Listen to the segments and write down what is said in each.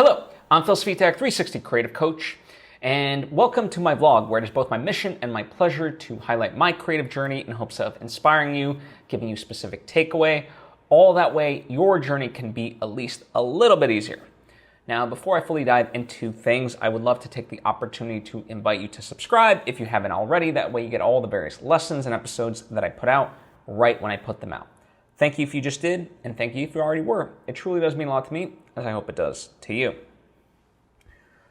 Hello, I'm Svitek, 360 Creative Coach, and welcome to my vlog where it is both my mission and my pleasure to highlight my creative journey in hopes of inspiring you, giving you specific takeaway, all that way your journey can be at least a little bit easier. Now, before I fully dive into things, I would love to take the opportunity to invite you to subscribe if you haven't already. That way you get all the various lessons and episodes that I put out right when I put them out. Thank you if you just did, and thank you if you already were. It truly does mean a lot to me, as I hope it does to you.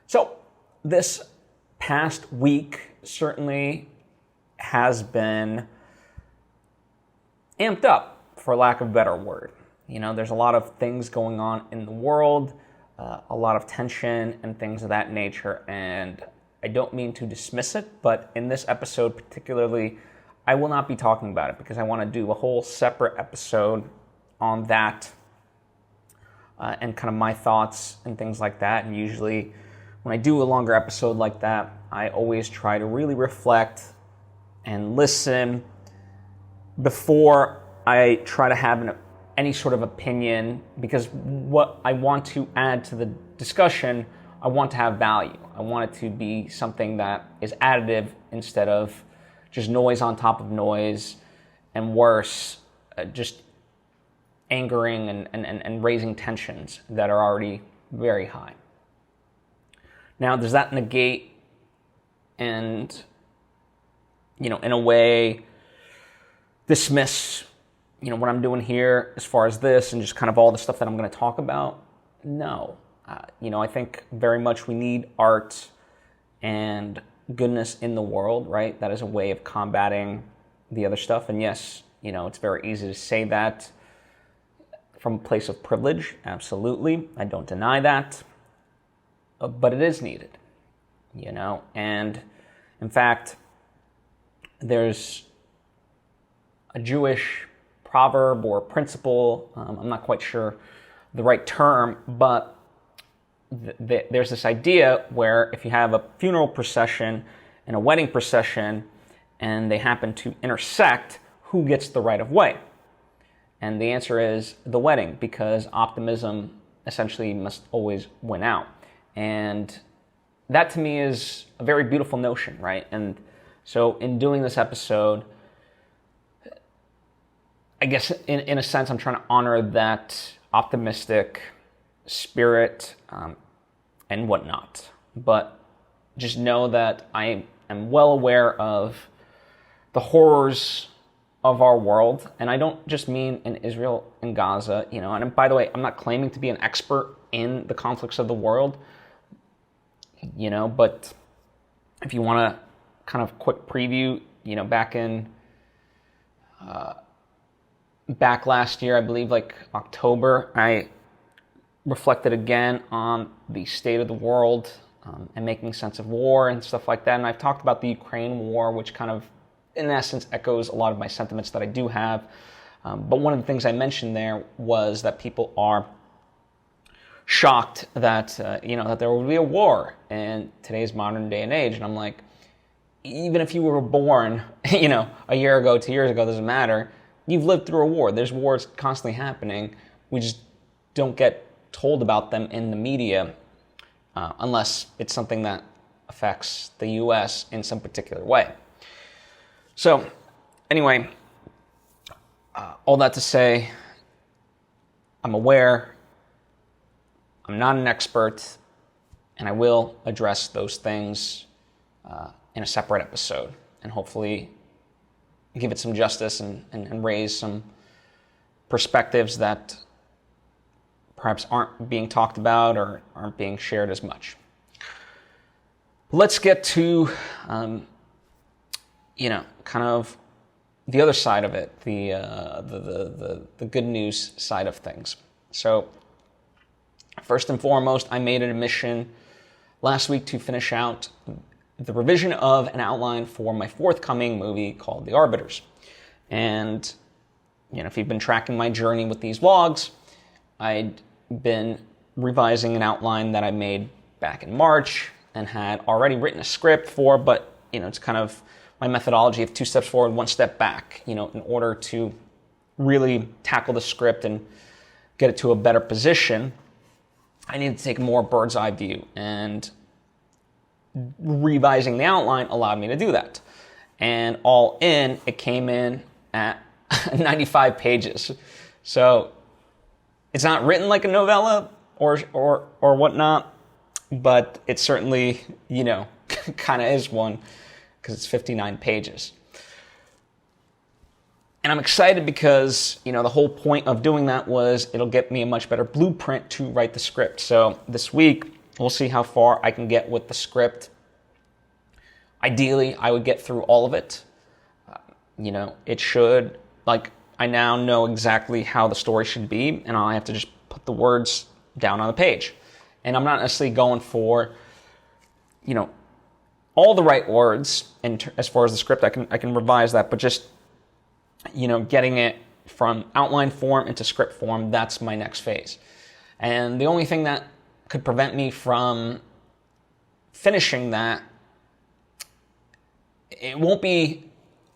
So, this past week certainly has been amped up, for lack of a better word. You know, there's a lot of things going on in the world, a lot of tension and things of that nature, and I don't mean to dismiss it, but in this episode particularly, I will not be talking about it because I want to do a whole separate episode on that and kind of my thoughts and things like that. And usually when I do a longer episode like that, I always try to really reflect and listen before I try to have any sort of opinion, because what I want to add to the discussion, I want to have value. I want it to be something that is additive instead of just noise on top of noise, and worse, just angering and raising tensions that are already very high. Now, does that negate and, in a way, dismiss, what I'm doing here as far as this and just kind of all the stuff that I'm going to talk about? No. I think very much we need art and goodness in the world, right? That is a way of combating the other stuff. And yes, it's very easy to say that from a place of privilege. Absolutely. I don't deny that. But it is needed, And in fact, there's a Jewish proverb or principle, I'm not quite sure the right term, but there's this idea where if you have a funeral procession and a wedding procession and they happen to intersect, who gets the right of way? And the answer is the wedding, because optimism essentially must always win out. And that to me is a very beautiful notion, right? And so in doing this episode, I guess in a sense I'm trying to honor that optimistic spirit and whatnot. But just know that I am well aware of the horrors of our world. And I don't just mean in Israel and Gaza, And by the way, I'm not claiming to be an expert in the conflicts of the world, But if you want to kind of quick preview, back last year, I believe like October, I reflected again on the state of the world and making sense of war and stuff like that. And I've talked about the Ukraine war, which kind of, in essence, echoes a lot of my sentiments that I do have. But one of the things I mentioned there was that people are shocked that, that there will be a war in today's modern day and age. And I'm like, even if you were born, a year ago, 2 years ago, doesn't matter. You've lived through a war. There's wars constantly happening. We just don't get told about them in the media unless it's something that affects the U.S. in some particular way. So, anyway, all that to say, I'm aware, I'm not an expert, and I will address those things in a separate episode, and hopefully give it some justice and raise some perspectives that perhaps aren't being talked about or aren't being shared as much. Let's get to, kind of the other side of it, the good news side of things. So, first and foremost, I made it a mission last week to finish out the revision of an outline for my forthcoming movie called The Arbiters. And, if you've been tracking my journey with these vlogs, I'd been revising an outline that I made back in March and had already written a script for, but, it's kind of my methodology of 2 steps forward, 1 step back, in order to really tackle the script and get it to a better position. I needed to take a more bird's eye view, and revising the outline allowed me to do that. And all in, it came in at 95 pages. So it's not written like a novella or whatnot, but it certainly, kind of is one, because it's 59 pages. And I'm excited because, the whole point of doing that was it'll get me a much better blueprint to write the script. So this week, we'll see how far I can get with the script. Ideally, I would get through all of it. It should, I now know exactly how the story should be, and I have to just put the words down on the page. And I'm not necessarily going for, all the right words. And as far as the script, I can revise that, but just, getting it from outline form into script form, that's my next phase. And the only thing that could prevent me from finishing that, it won't be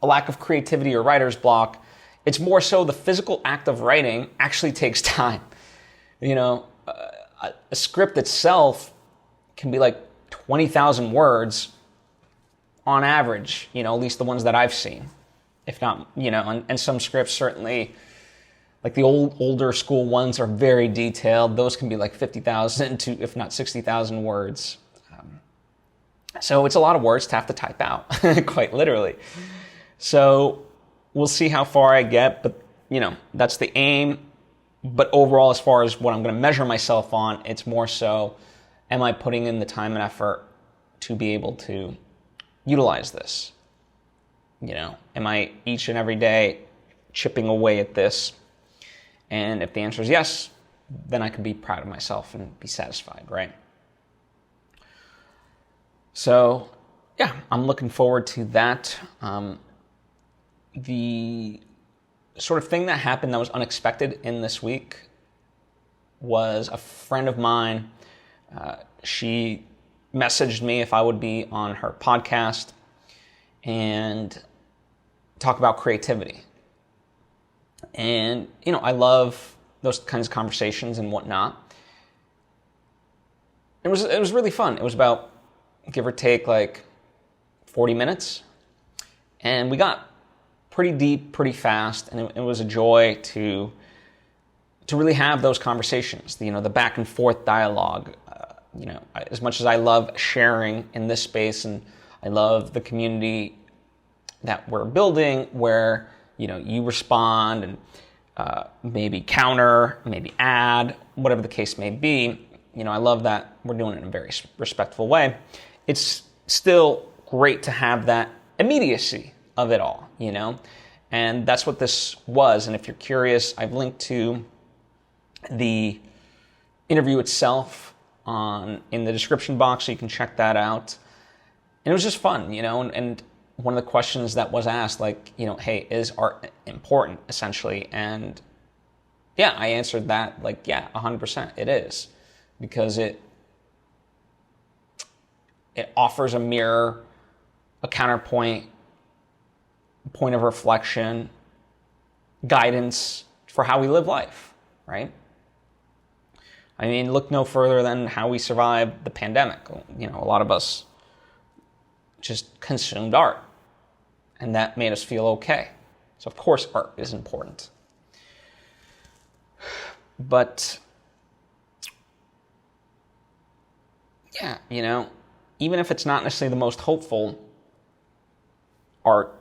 a lack of creativity or writer's block. It's more so the physical act of writing actually takes time. A script itself can be like 20,000 words on average, at least the ones that I've seen. If not, and some scripts certainly, like the older school ones are very detailed. Those can be like 50,000 to, if not 60,000 words. So it's a lot of words to have to type out, quite literally. So we'll see how far I get, but, that's the aim. But overall, as far as what I'm going to measure myself on, it's more so, am I putting in the time and effort to be able to utilize this? Am I each and every day chipping away at this? And if the answer is yes, then I can be proud of myself and be satisfied, right? So, yeah, I'm looking forward to that. The sort of thing that happened that was unexpected in this week was a friend of mine. She messaged me if I would be on her podcast and talk about creativity. And, I love those kinds of conversations and whatnot. It was really fun. It was about, give or take, 40 minutes. And we got pretty deep, pretty fast. And it was a joy to really have those conversations, the back and forth dialogue. As much as I love sharing in this space, and I love the community that we're building where, you respond and maybe counter, maybe add, whatever the case may be. I love that we're doing it in a very respectful way. It's still great to have that immediacy of it all, and that's what this was. And if you're curious, I've linked to the interview itself in the description box, so you can check that out. And it was just fun, and one of the questions that was asked, hey, is art important, essentially? And yeah, I answered that, 100% it is. Because it offers a mirror, a counterpoint, point of reflection, guidance for how we live life, right? I mean, look no further than how we survived the pandemic. A lot of us just consumed art, and that made us feel okay. So of course art is important. But yeah, even if it's not necessarily the most hopeful art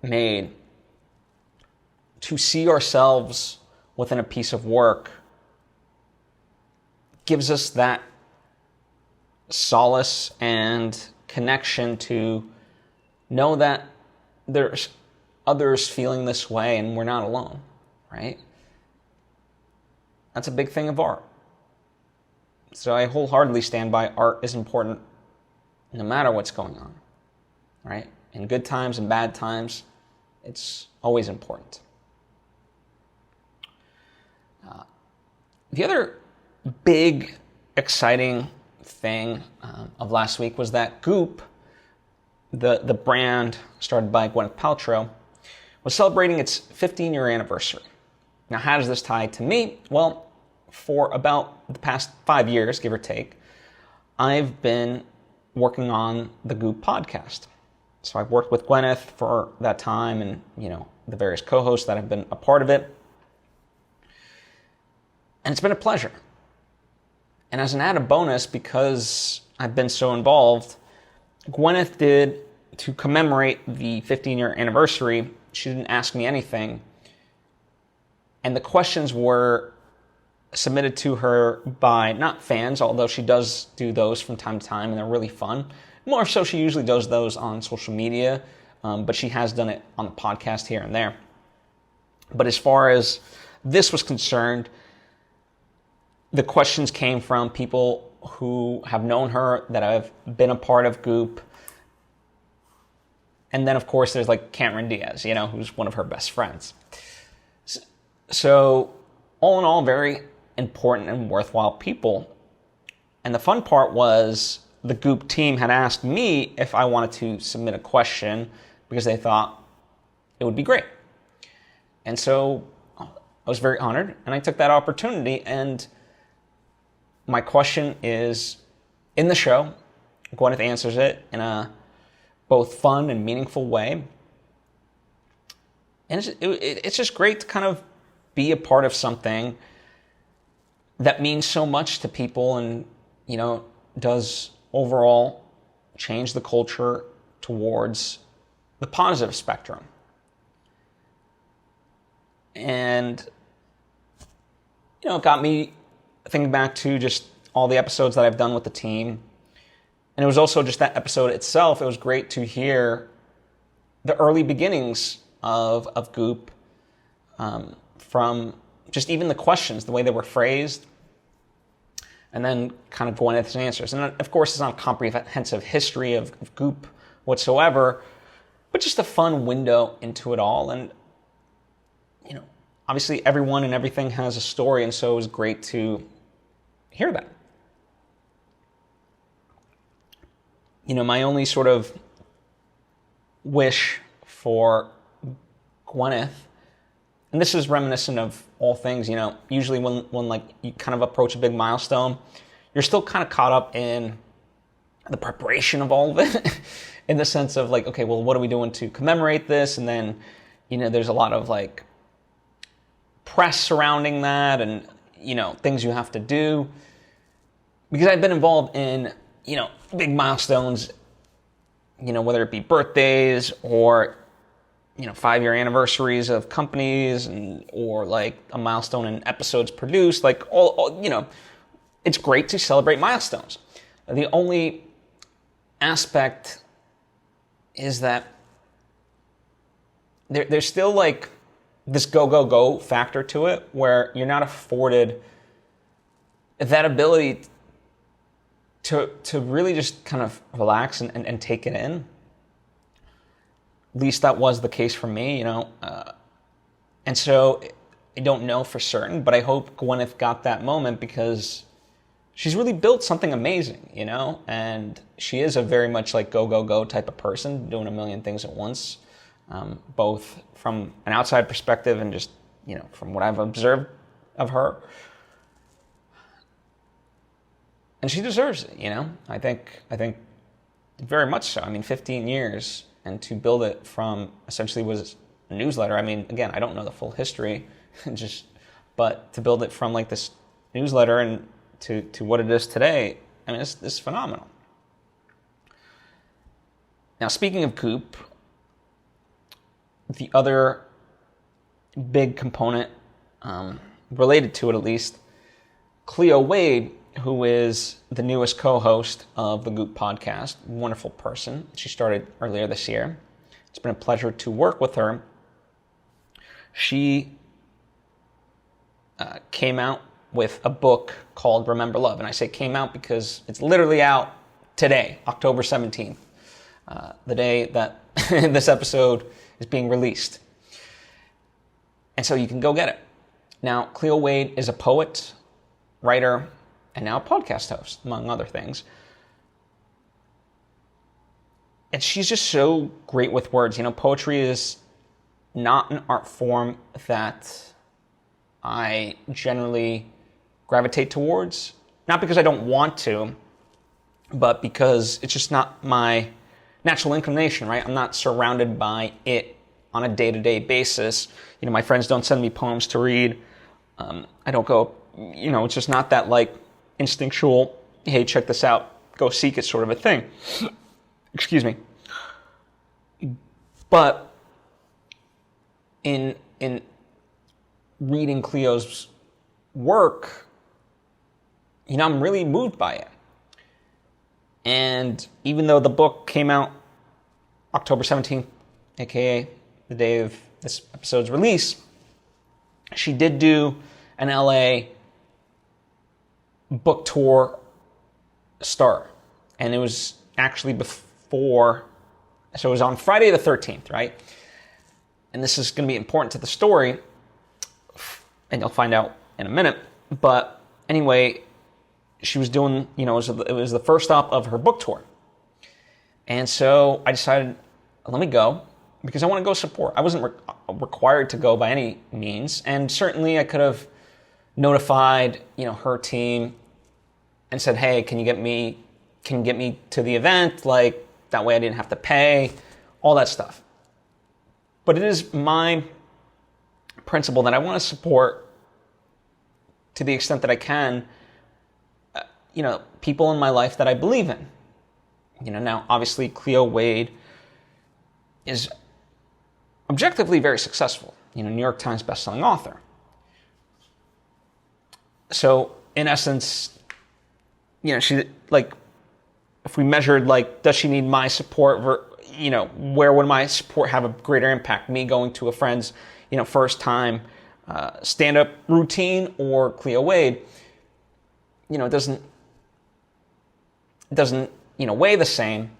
made, to see ourselves within a piece of work gives us that solace and connection to know that there's others feeling this way and we're not alone, right? That's a big thing of art. So I wholeheartedly stand by art is important no matter what's going on, right? In good times and bad times, it's always important. The other big, exciting thing of last week was that Goop, the brand started by Gwyneth Paltrow, was celebrating its 15-year anniversary. Now, how does this tie to me? Well, for about the past 5 years, give or take, I've been working on the Goop podcast. So I've worked with Gwyneth for that time and, the various co-hosts that have been a part of it. And it's been a pleasure. And as an added bonus, because I've been so involved, Gwyneth did, to commemorate the 15-year anniversary, she didn't ask me anything. And the questions were submitted to her by, not fans, although she does do those from time to time, and they're really fun. More so, she usually does those on social media, but she has done it on the podcast here and there. But as far as this was concerned, the questions came from people who have known her, that have been a part of Goop. And then, of course, there's like Cameron Diaz, who's one of her best friends. So, all in all, very important and worthwhile people. And the fun part was the Goop team had asked me if I wanted to submit a question because they thought it would be great. And so I was very honored, and I took that opportunity. And my question is in the show. Gwyneth answers it in a both fun and meaningful way. And it's just great to kind of be a part of something that means so much to people and, does overall change the culture towards the positive spectrum. And, it got me thinking back to just all the episodes that I've done with the team. And it was also just that episode itself. It was great to hear the early beginnings of Goop, from just even the questions, the way they were phrased, and then kind of Gwyneth's answers. And of course, it's not a comprehensive history of Goop whatsoever, but just a fun window into it all. And, obviously everyone and everything has a story, and so it was great to hear that. My only sort of wish for Gwyneth, and this is reminiscent of all things, usually when like you kind of approach a big milestone, you're still kind of caught up in the preparation of all of it in the sense of like, okay, well, what are we doing to commemorate this? And then, there's a lot of like press surrounding that and, things you have to do. Because I've been involved in, big milestones, whether it be birthdays or, 5-year anniversaries of companies or like a milestone in episodes produced, like all, it's great to celebrate milestones. The only aspect is that there's still like this go factor to it where you're not afforded that ability to really just kind of relax and take it in. At least that was the case for me, and so I don't know for certain, but I hope Gwyneth got that moment because she's really built something amazing, and she is a very much like go type of person, doing a million things at once, both from an outside perspective and just, from what I've observed of her. And she deserves it, I think very much so. 15 years, and to build it from essentially was a newsletter. Again, I don't know the full history, but to build it from like this newsletter and to what it is today, it's phenomenal. Now, speaking of Goop, the other big component related to it, at least, Cleo Wade, who is the newest co-host of the Goop podcast, wonderful person. She started earlier this year. It's been a pleasure to work with her. She came out with a book called Remember Love. And I say came out because it's literally out today, October 17th, the day that this episode is being released. And so you can go get it. Now, Cleo Wade is a poet, writer, and now a podcast host, among other things. And she's just so great with words. Poetry is not an art form that I generally gravitate towards. Not because I don't want to, but because it's just not my natural inclination, right? I'm not surrounded by it on a day-to-day basis. My friends don't send me poems to read. I don't go, it's just not that like instinctual, hey, check this out, go seek it sort of a thing. Excuse me. But in reading Cleo's work, I'm really moved by it. And even though the book came out October 17th, aka the day of this episode's release, she did do an LA book tour start. And it was actually before, so it was on Friday the 13th, right? And this is going to be important to the story, and you'll find out in a minute. But anyway, she was doing, it was the first stop of her book tour. And so I decided, let me go, because I want to go support. I wasn't required to go by any means, and certainly I could have notified, her team and said, hey, can you get me to the event? Like, that way I didn't have to pay, all that stuff. But it is my principle that I want to support to the extent that I can, people in my life that I believe in. Now, obviously, Cleo Wade is objectively very successful. New York Times bestselling author. So, in essence, she, like, if we measured, like, does she need my support, where would my support have a greater impact? Me going to a friend's, first time stand-up routine, or Cleo Wade? It doesn't weigh the same,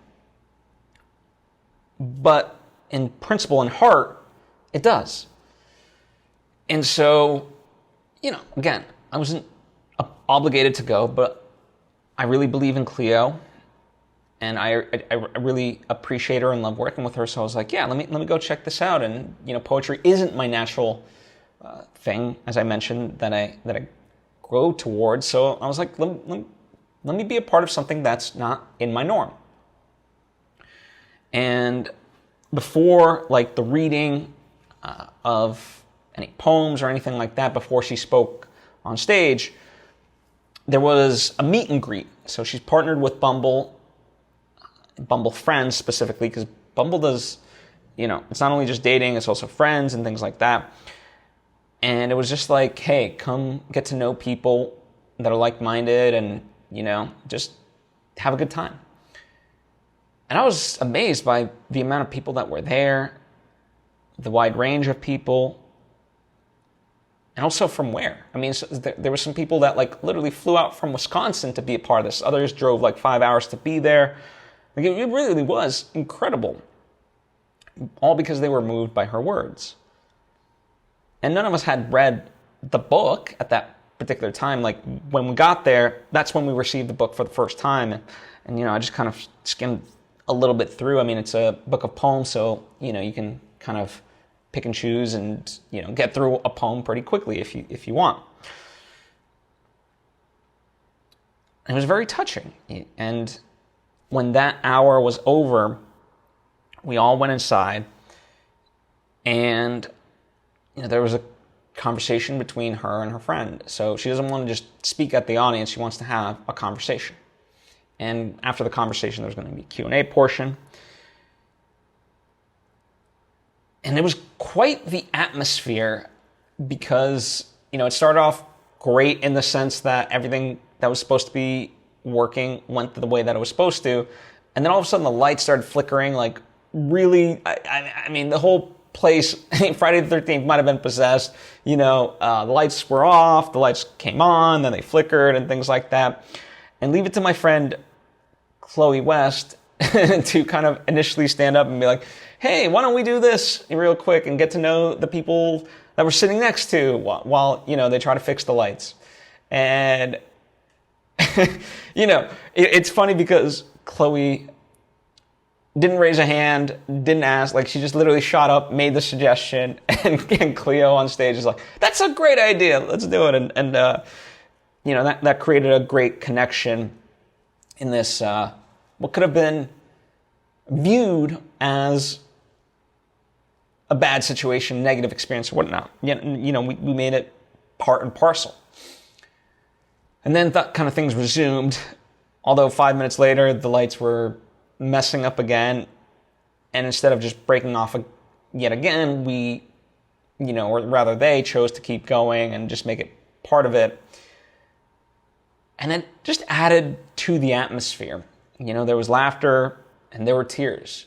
but in principle and heart, it does. And so, again, I wasn't obligated to go, but I really believe in Cleo, and I really appreciate her and love working with her. So I was like, yeah, let me go check this out. And poetry isn't my natural thing, as I mentioned, that I grow towards. So I was like, let me be a part of something that's not in my norm. And before, like, the reading of any poems or anything like that, before she spoke on stage, there was a meet and greet. So she's partnered with Bumble Friends specifically, because Bumble does, it's not only just dating, it's also friends and things like that. And it was just like, hey, come get to know people that are like-minded and, just have a good time. And I was amazed by the amount of people that were there, the wide range of people, and also from where. I mean, so there were some people that, like, literally flew out from Wisconsin to be a part of this. Others drove, like, 5 hours to be there. Like, it really was incredible. All because they were moved by her words. And none of us had read the book at that particular time. Like, when we got there, that's when we received the book for the first time. And I just kind of skimmed a little bit through. I mean, it's a book of poems, so, you can kind of pick and choose and, get through a poem pretty quickly if you want. And it was very touching. And when that hour was over, we all went inside, and there was a conversation between her and her friend. So she doesn't want to just speak at the audience. She wants to have a conversation. And after the conversation, there's going to be a Q&A portion. And it was quite the atmosphere, because, it started off great in the sense that everything that was supposed to be working went the way that it was supposed to. And then all of a sudden the lights started flickering, like, really, I mean, the whole place, Friday the 13th might have been possessed. The lights were off, the lights came on, then they flickered and things like that. And leave it to my friend Chloe West to kind of initially stand up and be like, hey, why don't we do this real quick and get to know the people that we're sitting next to while they try to fix the lights. And, it's funny because Chloe didn't raise a hand, didn't ask, like, she just literally shot up, made the suggestion, and Cleo on stage is like, that's a great idea, let's do it. And that created a great connection in this, what could have been viewed as a bad situation, negative experience, or whatnot. We made it part and parcel. And then that kind of things resumed, although 5 minutes later, the lights were messing up again, and instead of just breaking off yet again, or rather they chose to keep going and just make it part of it. And it just added to the atmosphere. There was laughter and there were tears.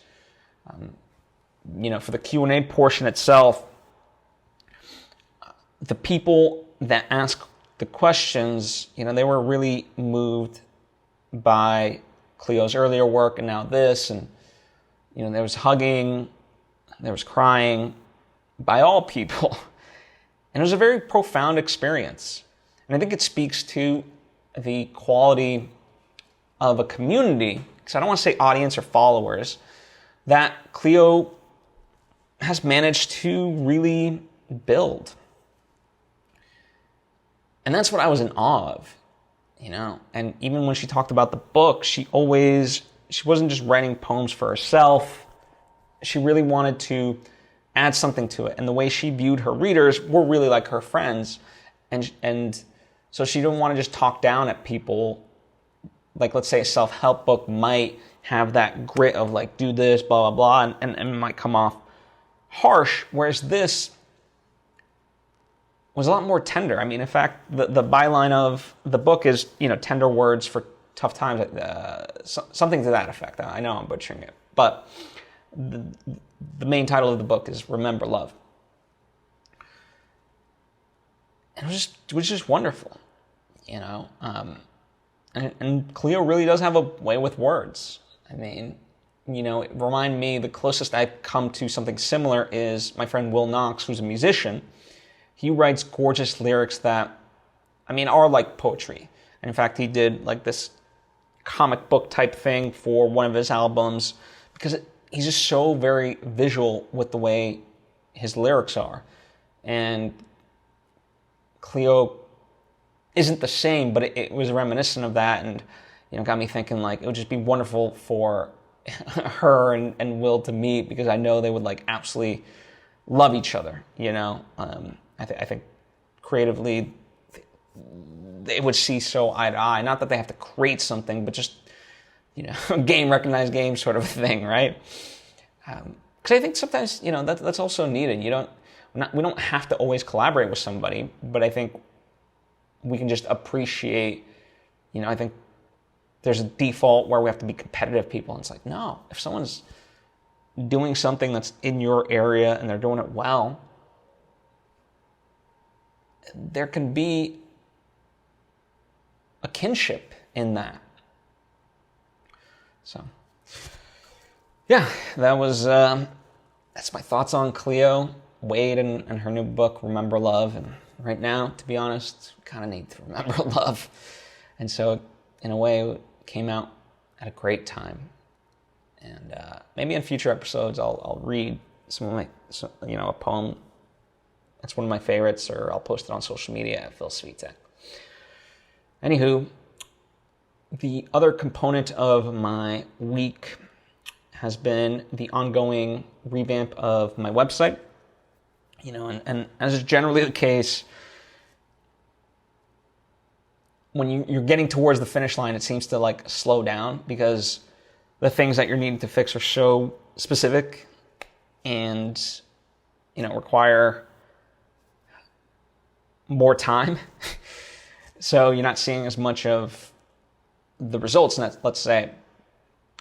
For the Q&A portion itself, the people that asked the questions, they were really moved by Cleo's earlier work and now this. And, there was hugging, there was crying by all people. And it was a very profound experience. And I think it speaks to the quality of a community, because I don't want to say audience or followers, that Cleo has managed to really build. And that's what I was in awe of, And even when she talked about the book, she wasn't just writing poems for herself. She really wanted to add something to it. And the way she viewed her readers were really like her friends. And so she didn't want to just talk down at people. Like, let's say a self-help book might have that grit of like, do this, blah, blah, blah, and it might come off harsh, whereas this was a lot more tender. I mean, in fact, the byline of the book is, tender words for tough times, something to that effect. I know I'm butchering it, but the main title of the book is Remember Love. And it was just wonderful, And Cleo really does have a way with words. I mean, it reminded me, the closest I've come to something similar is my friend Will Knox, who's a musician. He writes gorgeous lyrics that, are like poetry. And in fact, he did like this comic book type thing for one of his albums, because he's just so very visual with the way his lyrics are. And Cleo isn't the same, but it was reminiscent of that, and got me thinking like it would just be wonderful for her and Will to meet, because I know they would like absolutely love each other. I think creatively they would see so eye to eye. Not that they have to create something, but just game recognized game sort of thing, right? Because I think sometimes that's also needed. We don't have to always collaborate with somebody, but I think we can just appreciate, I think there's a default where we have to be competitive people. And it's like, no, if someone's doing something that's in your area and they're doing it well, there can be a kinship in that. So, yeah, that's my thoughts on Cleo, Wade, and her new book, Remember Love. And right now, to be honest, kind of need to remember love. And so, in a way, it came out at a great time. And maybe in future episodes, I'll read a poem that's one of my favorites, or I'll post it on social media at Phil Svitek. Anywho, the other component of my week has been the ongoing revamp of my website. And as is generally the case, when you're getting towards the finish line, it seems to like slow down, because the things that you're needing to fix are so specific and, require more time. So you're not seeing as much of the results, let's say.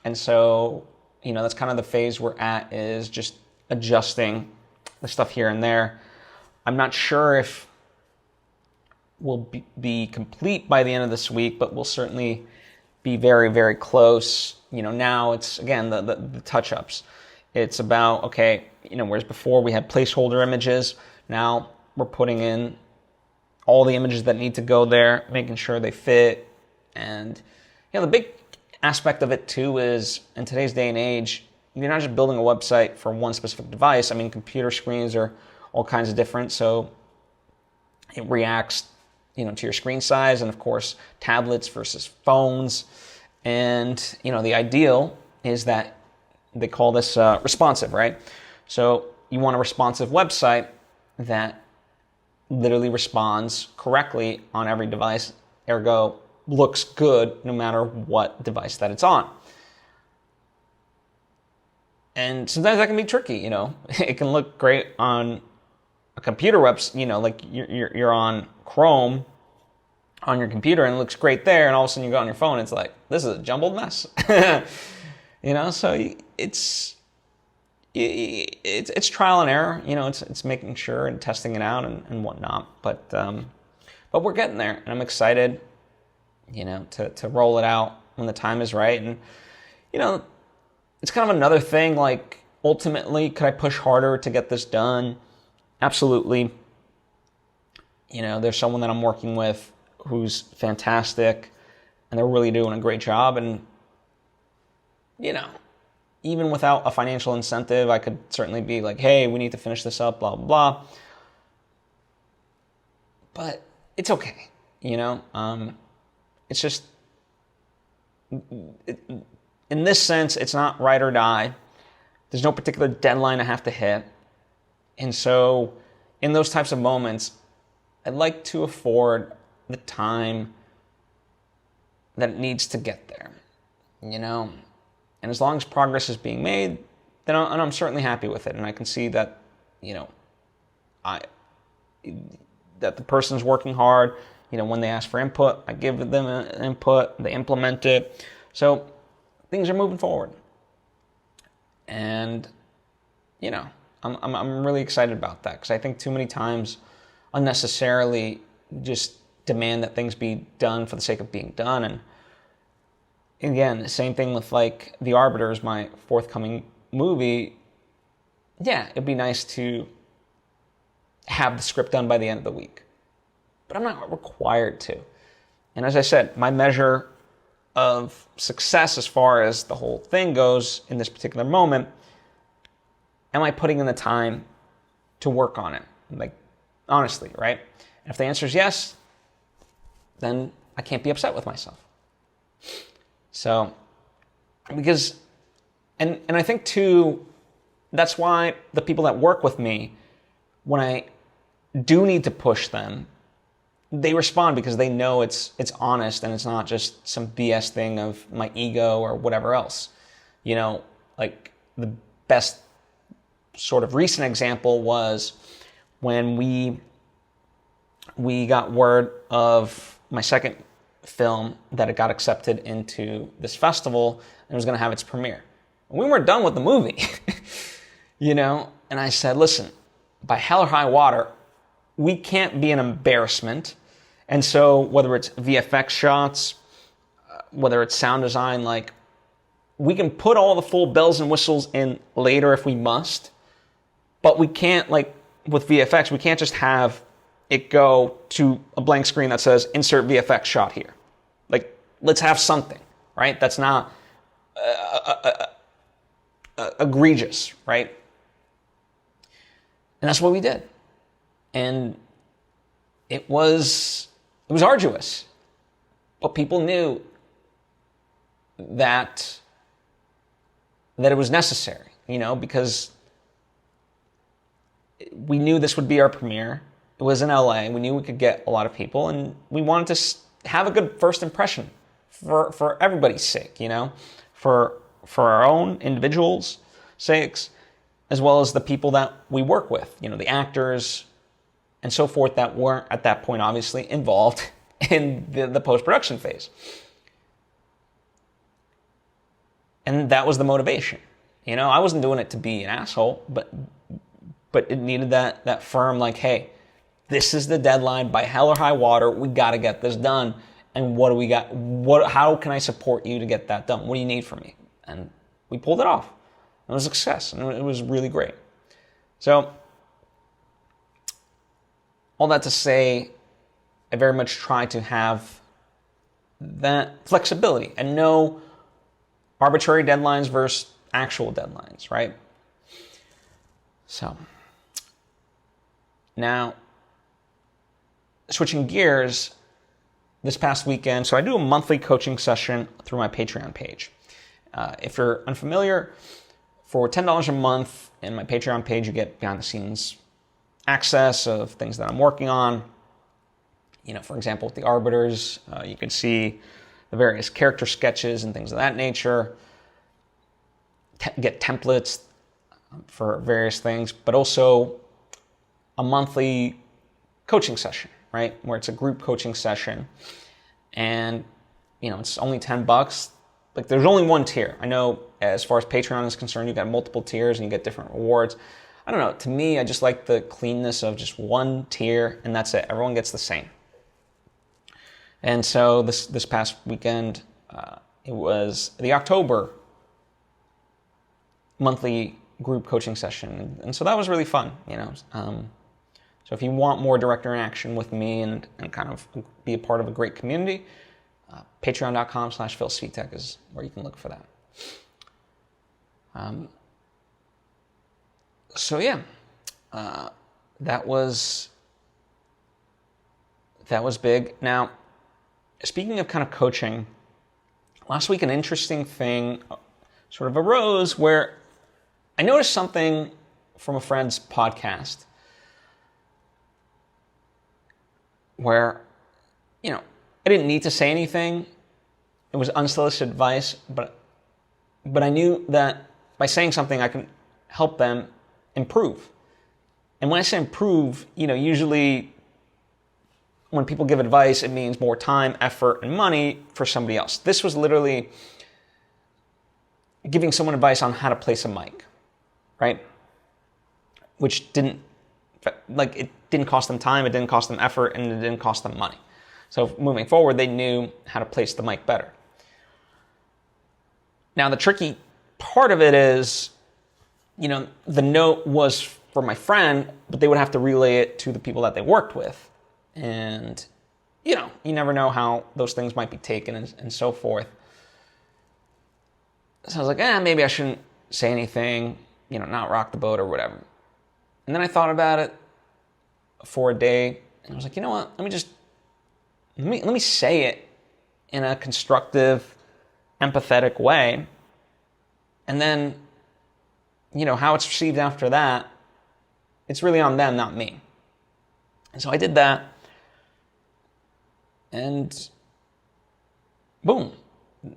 And so, that's kind of the phase we're at, is just adjusting the stuff here and there. I'm not sure if we'll be complete by the end of this week, but we'll certainly be very, very close. Now it's, again, the touch-ups. It's about, okay, whereas before we had placeholder images, now we're putting in all the images that need to go there, making sure they fit. And, the big aspect of it too is, in today's day and age, you're not just building a website for one specific device. Computer screens are all kinds of different, so it reacts to your screen size, and of course, tablets versus phones. And, the ideal is that they call this responsive, right? So you want a responsive website that literally responds correctly on every device, ergo looks good no matter what device that it's on. And sometimes that can be tricky, It can look great on a computer website, like you're on Chrome on your computer and it looks great there, and all of a sudden you go on your phone and it's like, this is a jumbled mess. So it's trial and error, it's making sure and testing it out and whatnot. But we're getting there, and I'm excited, to roll it out when the time is right. And, it's kind of another thing, like, ultimately, could I push harder to get this done? Absolutely. There's someone that I'm working with who's fantastic, and they're really doing a great job. And, even without a financial incentive, I could certainly be like, hey, we need to finish this up, blah, blah, blah. But it's okay, It's just, in this sense, it's not right or die. There's no particular deadline I have to hit. And so, in those types of moments, I'd like to afford the time that it needs to get there, And as long as progress is being made, then I'm certainly happy with it. And I can see that, that the person's working hard. When they ask for input, I give them an input, they implement it. So things are moving forward. And, I'm really excited about that, because I think too many times unnecessarily just demand that things be done for the sake of being done. And again, same thing with like the Arbiters, my forthcoming movie. Yeah, it'd be nice to have the script done by the end of the week, but I'm not required to. And as I said, my measure of success as far as the whole thing goes in this particular moment, am I putting in the time to work on it? Like, honestly, right? And if the answer is yes, then I can't be upset with myself. So, because, and I think too, that's why the people that work with me, when I do need to push them, they respond, because they know it's honest and it's not just some BS thing of my ego or whatever else. Like the best sort of recent example was when we got word of my second film that it got accepted into this festival and was going to have its premiere. And we weren't done with the movie, And I said, listen, by hell or high water, we can't be an embarrassment. And so whether it's VFX shots, whether it's sound design, like, we can put all the full bells and whistles in later if we must, but we can't, like with VFX, we can't just have it go to a blank screen that says insert VFX shot here. Like, let's have something, right? That's not egregious, right? And that's what we did. And it was arduous, but people knew that it was necessary, because we knew this would be our premiere. It was in LA. We knew we could get a lot of people, and we wanted to have a good first impression for everybody's sake, for our own individuals' sakes, as well as the people that we work with, the actors and so forth that weren't at that point obviously involved in the post-production phase. And that was the motivation. I wasn't doing it to be an asshole, but it needed that firm, like, hey, this is the deadline, by hell or high water, we got to get this done. And what do we got? How can I support you to get that done? What do you need from me? And we pulled it off. It was a success, and it was really great. So, all that to say, I very much try to have that flexibility and no arbitrary deadlines versus actual deadlines, right? So, now, switching gears, this past weekend, so I do a monthly coaching session through my Patreon page. If you're unfamiliar, for $10 a month in my Patreon page, you get behind the scenes access of things that I'm working on. For example, with the Arbiters, you can see the various character sketches and things of that nature, get templates for various things, but also a monthly coaching session, right? Where it's a group coaching session, and it's only $10. Like, there's only one tier. I know as far as Patreon is concerned, you've got multiple tiers and you get different rewards. I don't know. To me, I just like the cleanness of just one tier, and that's it. Everyone gets the same. And so this past weekend, it was the October monthly group coaching session, and so that was really fun. So if you want more direct interaction with me and kind of be a part of a great community, patreon.com/Svitek is where you can look for that. That was big. Now, speaking of kind of coaching, last week an interesting thing sort of arose where I noticed something from a friend's podcast where, I didn't need to say anything. It was unsolicited advice, but I knew that by saying something, I can help them improve. And when I say improve, usually when people give advice, it means more time, effort, and money for somebody else. This was literally giving someone advice on how to place a mic, right? Which it didn't cost them time, it didn't cost them effort, and it didn't cost them money. So moving forward, they knew how to place the mic better. Now, the tricky part of it is, the note was for my friend, but they would have to relay it to the people that they worked with. And, you never know how those things might be taken and so forth. So I was like, maybe I shouldn't say anything, not rock the boat or whatever. And then I thought about it for a day, and I was like, you know what? Let me say it in a constructive, empathetic way. And then, how it's received after that, it's really on them, not me. And so I did that. And boom,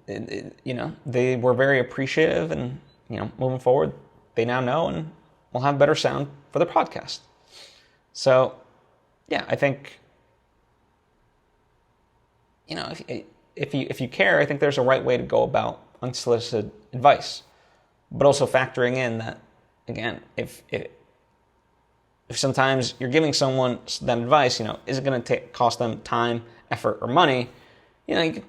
they were very appreciative, and, moving forward, they now know and will have better sound for their podcast. So, yeah, I think, if you care, I think there's a right way to go about unsolicited advice, but also factoring in that, again, if sometimes you're giving someone that advice, is it going to cost them time, effort, or money? You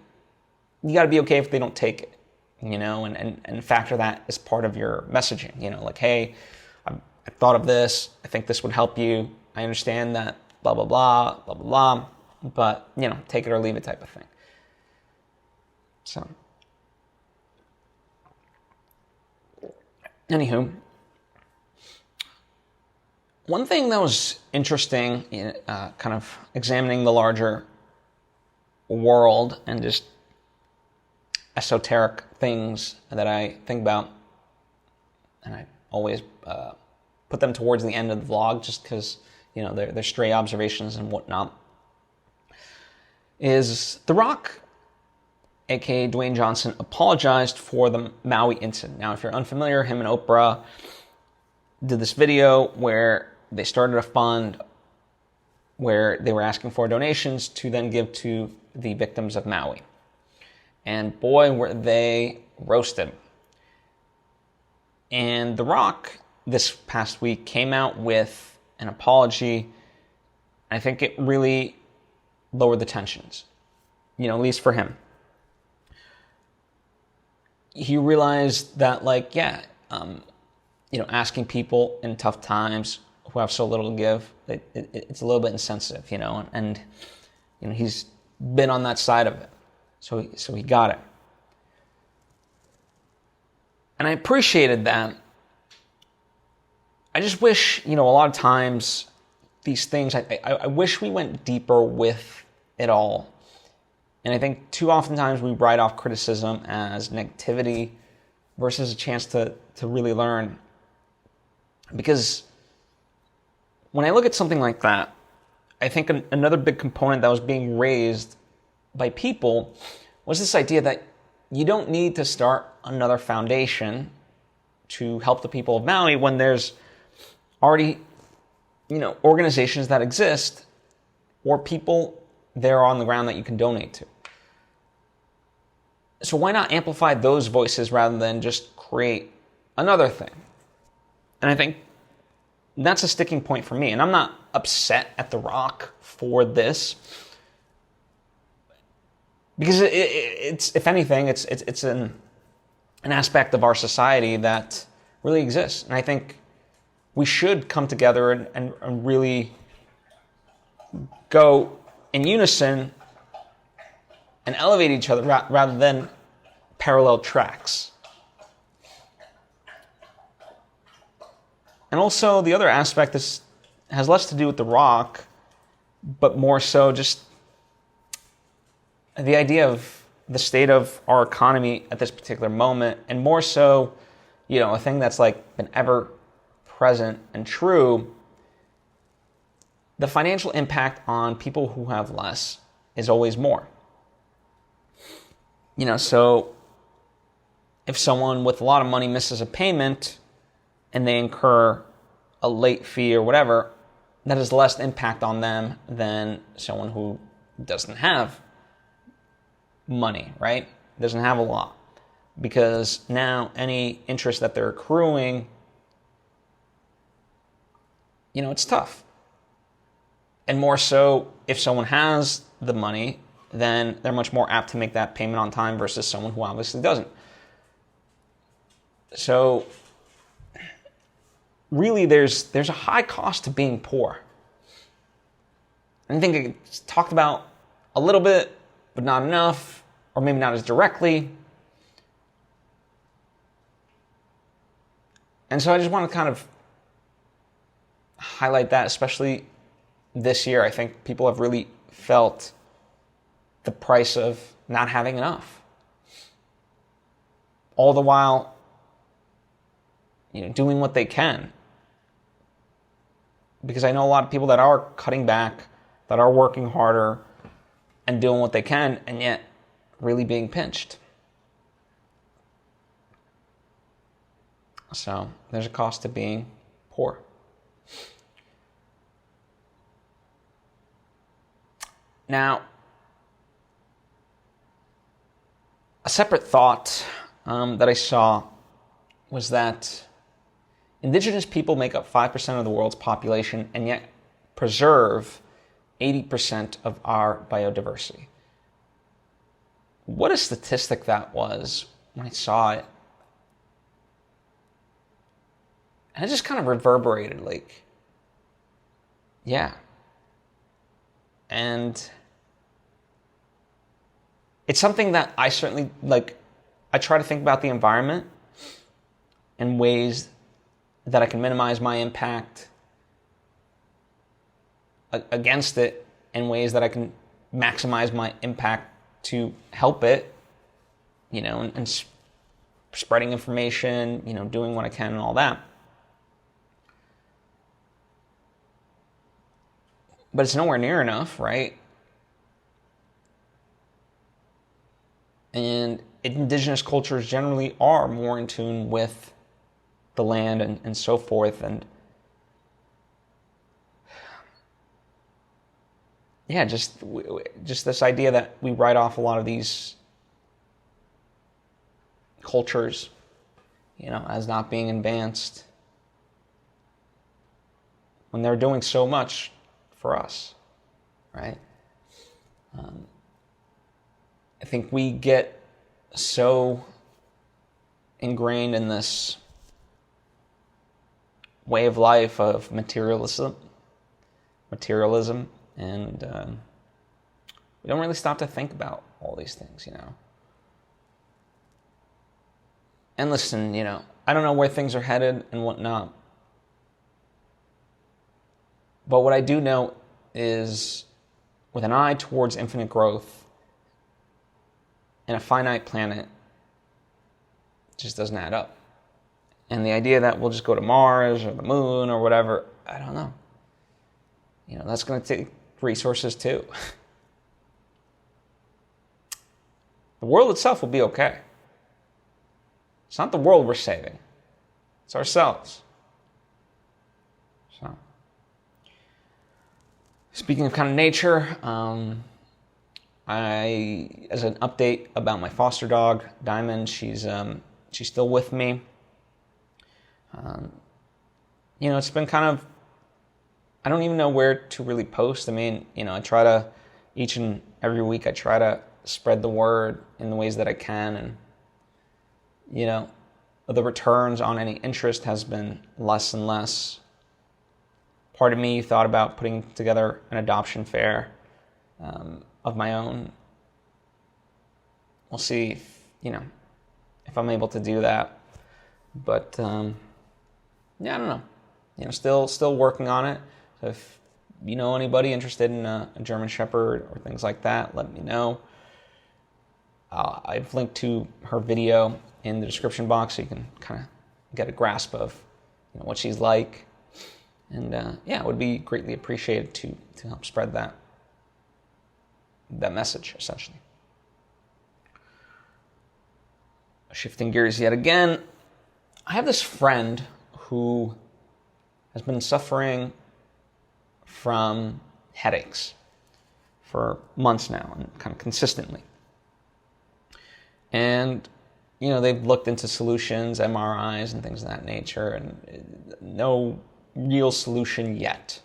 got to be okay if they don't take it, and factor that as part of your messaging. Like, hey, I thought of this. I think this would help you. I understand that, blah, blah, blah, blah, blah, blah. But, take it or leave it type of thing. So, anywho, one thing that was interesting, kind of examining the larger world and just esoteric things that I think about, and I always put them towards the end of the vlog just because, they're stray observations and whatnot, is The Rock, aka Dwayne Johnson, apologized for the Maui incident. Now, if you're unfamiliar, him and Oprah did this video where they started a fund where they were asking for donations to then give to the victims of Maui. And boy, were they roasted. And The Rock, this past week, came out with an apology. I think it really lowered the tensions, at least for him. He realized that, asking people in tough times who have so little to give, it's a little bit insensitive, and he's been on that side of it. So he got it. And I appreciated that. I just wish, a lot of times these things, I wish we went deeper with it all. And I think too oftentimes we write off criticism as negativity versus a chance to really learn. Because when I look at something like that, I think another big component that was being raised by people was this idea that you don't need to start another foundation to help the people of Maui when there's already, organizations that exist or people there on the ground that you can donate to. So why not amplify those voices rather than just create another thing? And I think that's a sticking point for me. And I'm not upset at The Rock for this, because it's if anything, it's an aspect of our society that really exists. And I think we should come together and really go in unison and elevate each other rather than parallel tracks. And also the other aspect has less to do with The Rock, but more so just the idea of the state of our economy at this particular moment, and more so, a thing that's like been ever present and true. The financial impact on people who have less is always more. So if someone with a lot of money misses a payment and they incur a late fee or whatever, that has less impact on them than someone who doesn't have money, right? Doesn't have a lot. Because now any interest that they're accruing, it's tough. And more so, if someone has the money, then they're much more apt to make that payment on time versus someone who obviously doesn't. So really there's a high cost to being poor. And I think it's talked about a little bit, but not enough, or maybe not as directly. And so I just want to kind of highlight that, especially this year. I think people have really felt the price of not having enough. All the while, doing what they can. Because I know a lot of people that are cutting back, that are working harder and doing what they can, and yet really being pinched. So there's a cost to being poor. Now, a separate thought that I saw was that indigenous people make up 5% of the world's population and yet preserve 80% of our biodiversity. What a statistic that was when I saw it. And it just kind of reverberated, yeah. And it's something that I certainly, I try to think about the environment in ways that I can minimize my impact against it, in ways that I can maximize my impact to help it, and spreading information, doing what I can and all that. But it's nowhere near enough, right? And indigenous cultures generally are more in tune with the land and so forth. And yeah, just this idea that we write off a lot of these cultures, as not being advanced when they're doing so much for us, right? I think we get so ingrained in this way of life of materialism, and we don't really stop to think about all these things, And listen, I don't know where things are headed and whatnot, But what I do know is, with an eye towards infinite growth in a finite planet, it just doesn't add up. And the idea that we'll just go to Mars or the moon or whatever, I don't know. That's going to take resources too. The world itself will be okay. It's not the world we're saving. It's ourselves. So, speaking of kind of nature, as an update about my foster dog, Diamond, she's still with me. It's been kind of, I don't even know where to really post. I mean, I try to, each and every week, I try to spread the word in the ways that I can. And, the returns on any interest has been less and less. Part of me thought about putting together an adoption fair of my own. We'll see if I'm able to do that. But, I don't know. Still working on it. So if you know anybody interested in a German Shepherd or things like that, let me know. I've linked to her video in the description box so you can kind of get a grasp of what she's like. And it would be greatly appreciated to help spread that message, essentially. Shifting gears yet again, I have this friend who has been suffering from headaches for months now, and kind of consistently. And, they've looked into solutions, MRIs and things of that nature, and no real solution yet.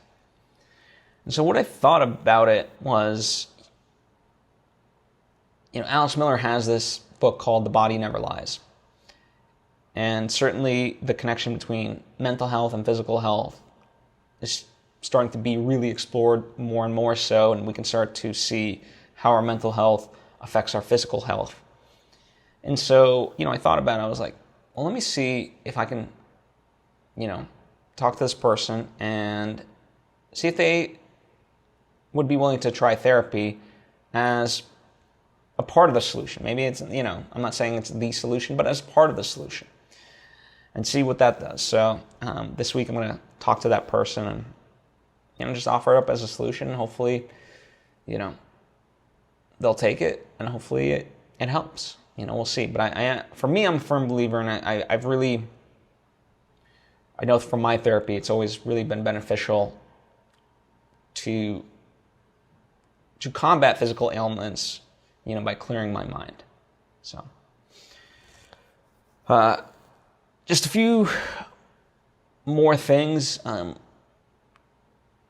And so what I thought about it was, Alice Miller has this book called The Body Never Lies. And certainly the connection between mental health and physical health is starting to be really explored more and more so, and we can start to see how our mental health affects our physical health. And so, I thought about it. I was like, well, let me see if I can, talk to this person and see if they would be willing to try therapy as a part of the solution. Maybe it's, I'm not saying it's the solution, but as part of the solution, and see what that does. So this week I'm going to talk to that person and, just offer it up as a solution. And hopefully, they'll take it, and hopefully it helps. We'll see. But for me, I'm a firm believer, and I know from my therapy, it's always really been beneficial to combat physical ailments, by clearing my mind. So, just a few more things.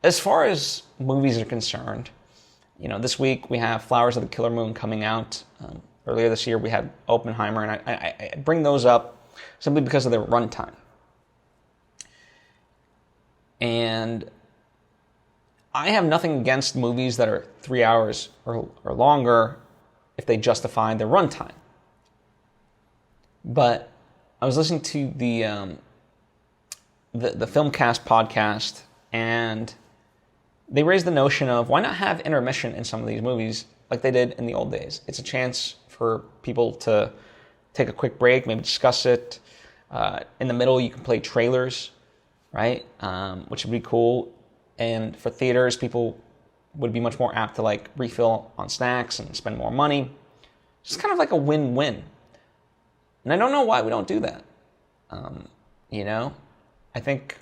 As far as movies are concerned, this week we have Flowers of the Killer Moon coming out. Earlier this year we had Oppenheimer, and I bring those up simply because of their runtime. And I have nothing against movies that are 3 hours or longer if they justify their runtime. But I was listening to the Filmcast podcast, and they raised the notion of why not have intermission in some of these movies like they did in the old days. It's a chance for people to take a quick break, maybe discuss it. In the middle, you can play trailers, right? Which would be cool. And for theaters, people would be much more apt to refill on snacks and spend more money. It's kind of like a win-win. And I don't know why we don't do that. I think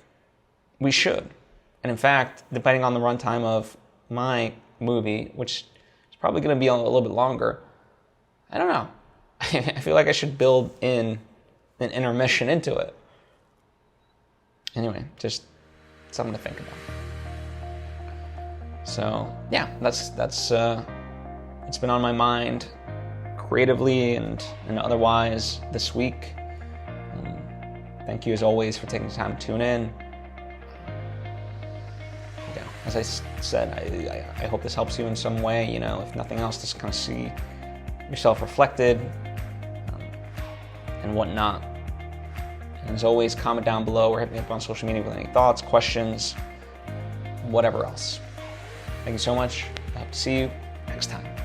we should. And in fact, depending on the runtime of my movie, which is probably going to be a little bit longer, I don't know. I feel like I should build in an intermission into it. Anyway, just something to think about. So yeah, that's it's been on my mind creatively and otherwise this week. Thank you as always for taking the time to tune in. As I said, I hope this helps you in some way. If nothing else, just kind of see yourself reflected and whatnot. And as always, comment down below or hit me up on social media with any thoughts, questions, whatever else. Thank you so much. I hope to see you next time.